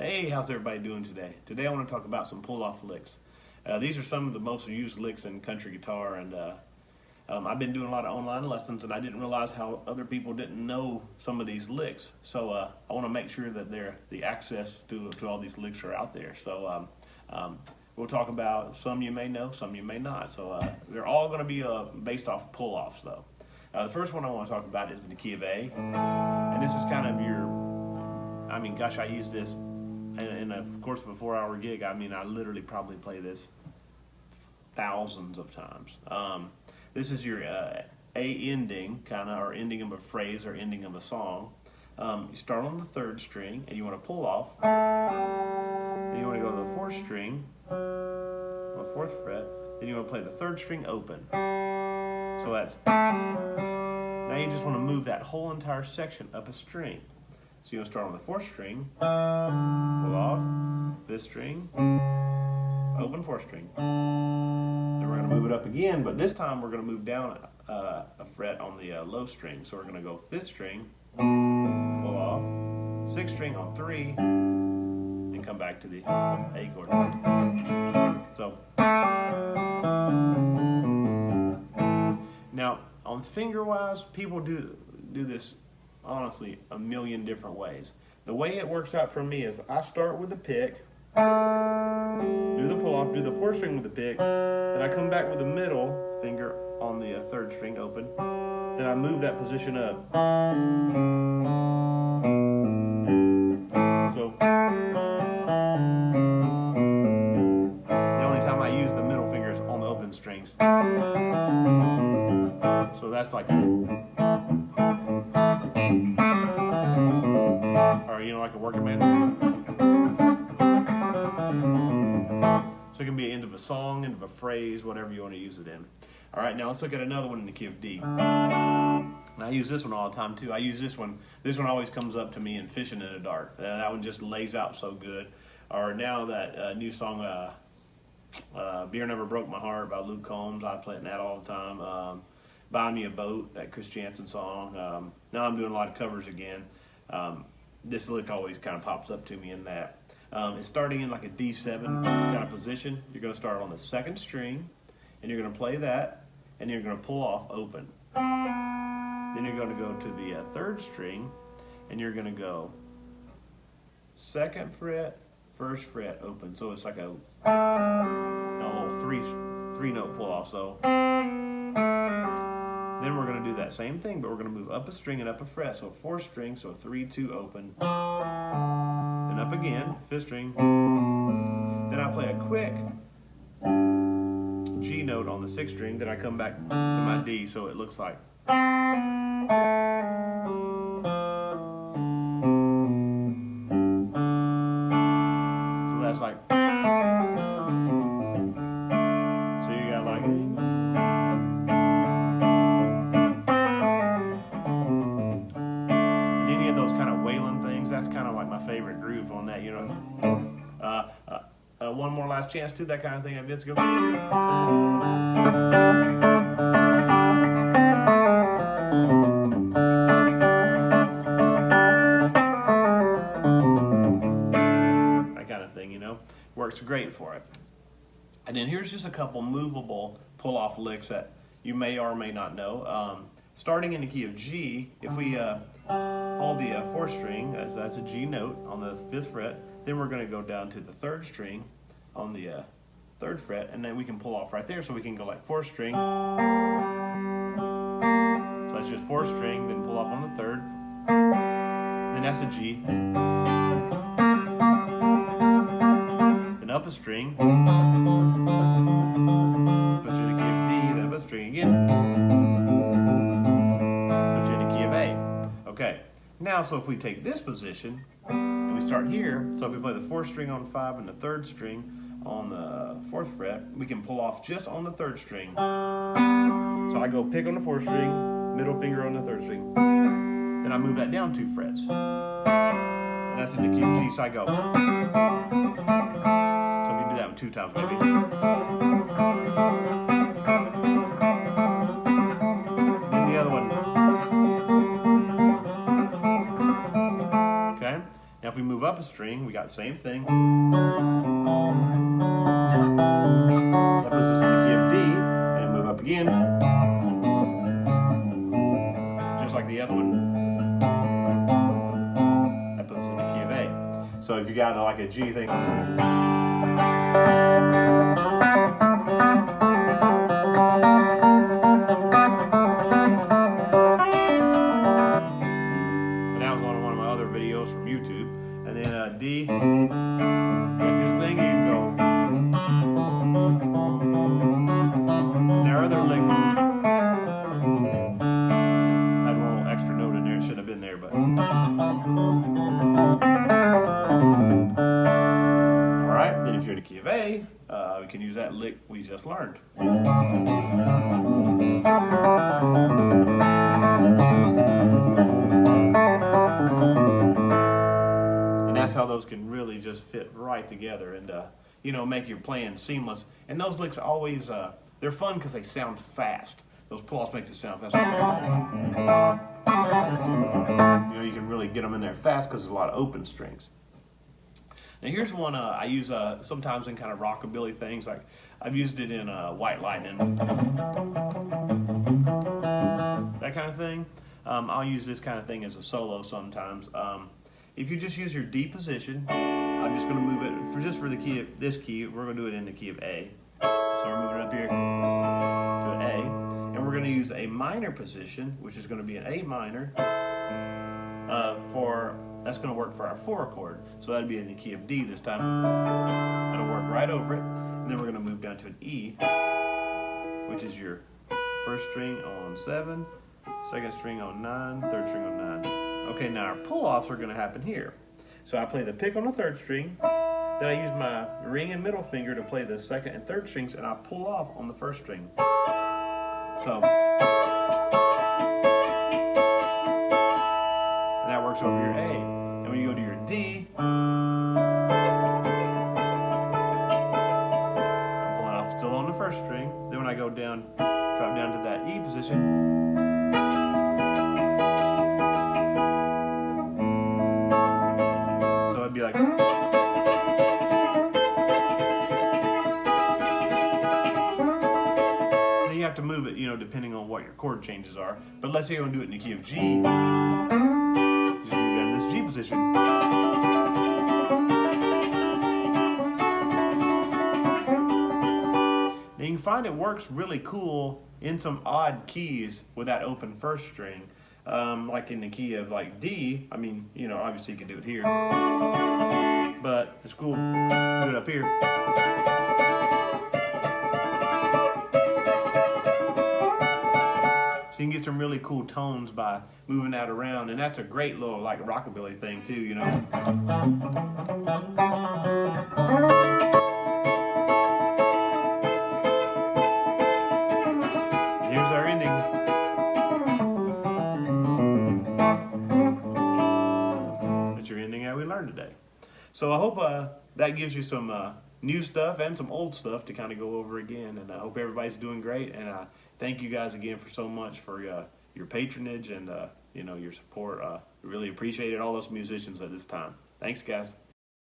Hey, how's everybody doing today? Today I want to talk about some pull-off licks. These are some of the most used licks in country guitar, and I've been doing a lot of online lessons, and I didn't realize how other people didn't know some of these licks. So I want to make sure that the access to all these licks are out there. So we'll talk about some you may know, some you may not. So they're all going to be based off pull-offs, though. The first one I want to talk about is in the key of A, and this is kind of I use this in of course of a 4-hour gig. I literally probably play this thousands of times. This is your A ending, or ending of a phrase or ending of a song. You start on the 3rd string and you want to pull off. Then you want to go to the 4th string, on the 4th fret. Then you want to play the 3rd string open. So that's, now you just want to move that whole entire section up a string. So you'll start on the 4th string, pull off, 5th string, open 4th string. Then we're going to move it up again, but this time we're going to move down a fret on the low string. So we're going to go 5th string, pull off, 6th string on 3, and come back to the A chord. So now on finger-wise, people do this honestly a million different ways. The way it works out for me is I start with the pick, do the pull off, do the 4th string with the pick, then I come back with the middle finger on the 3rd string open, then I move that position up. So the only time I use the middle finger is on the open strings. So that's like, or like a working man. So it can be an end of a song, end of a phrase, whatever you want to use it in. All right, now let's look at another one in the key of D. And I use this one all the time too. I use this one. This one always comes up to me in Fishing in the Dark. That one just lays out so good. Or now that new song, Beer Never Broke My Heart by Luke Combs. I play it in that all the time. Buy Me a Boat, that Chris Janson song. Now I'm doing a lot of covers again. This lick always kind of pops up to me in that. It's starting in like a D7 kind of position. You're going to start on the 2nd string, and you're going to play that, and you're going to pull off open. Then you're going to go to the 3rd string, and you're going to go 2nd fret, 1st fret open. So it's like a little three note pull off. So then we're going to do that same thing, but we're going to move up a string and up a fret. So 4th string, so 3, 2 open. Then up again, 5th string. Then I play a quick G note on the 6th string. Then I come back to my D, so it looks like. So that's like. So you got like. That's kind of like my favorite groove on that, one more last chance to that kind of thing. Let's go. That kind of thing, works great for it. And then here's just a couple movable pull-off licks that you may or may not know. Starting in the key of G, if we hold the 4th string, that's a G note on the 5th fret, then we're going to go down to the 3rd string on the 3rd fret, and then we can pull off right there, so we can go like 4th string. So that's just 4th string, then pull off on the 3rd, then that's a G, then up a string, push in the key of D, then up a string again. Okay, now so if we take this position and we start here, so if we play the 4th string on 5 and the 3rd string on the 4th fret, we can pull off just on the 3rd string. So I go pick on the 4th string, middle finger on the 3rd string. Then I move that down 2 frets. And that's in the key of G, so I go. So if you do that 2 times maybe. Then the other one. up a string, we got the same thing. That puts us in the key of D, and move up again, just like the other one. That puts us in the key of A. So if you got like a G thing, videos from YouTube, and then D, get this thing, and you can go. And our other lick had a little extra note in there, it shouldn't have been there, but. Alright, then if you're in the key of A, we can use that lick we just learned. That's how those can really just fit right together and you know, make your playing seamless. And those licks always they're fun because they sound fast. Those pull-offs make it sound fast. You know, you can really get them in there fast because there's a lot of open strings. Now here's one I use sometimes in kind of rockabilly things. Like I've used it in White Lightning, that kind of thing. I'll use this kind of thing as a solo sometimes. If you just use your D position, I'm just going to move it for the key of this key. We're going to do it in the key of A. So we're moving it up here to an A, and we're going to use a minor position, which is going to be an A minor. That's going to work for our 4 chord. So that'd be in the key of D this time. That'll work right over it, and then we're going to move down to an E, which is your first string on 7, second string on 9, third string on 9. Okay, now our pull-offs are going to happen here. So I play the pick on the 3rd string, then I use my ring and middle finger to play the 2nd and 3rd strings, and I pull off on the 1st string. So, and that works over your A. And when you go to your D, I'm pulling off still on the 1st string. Then when I go down, drop down to that E position, be like, then you have to move it, you know, depending on what your chord changes are. But let's say you want to do it in the key of G. Just move down to this G position. Now you can find it works really cool in some odd keys with that open 1st string. Like in the key of like D, I mean, you know, obviously you can do it here, but it's cool, do it up here. So you can get some really cool tones by moving that around, and that's a great little like rockabilly thing too, you know. Here's our ending. We learned today. So I hope that gives you some new stuff and some old stuff to kind of go over again, and I hope everybody's doing great, and thank you guys again for so much for your patronage and you know, your support. We really appreciate it, all those musicians at this time. Thanks guys.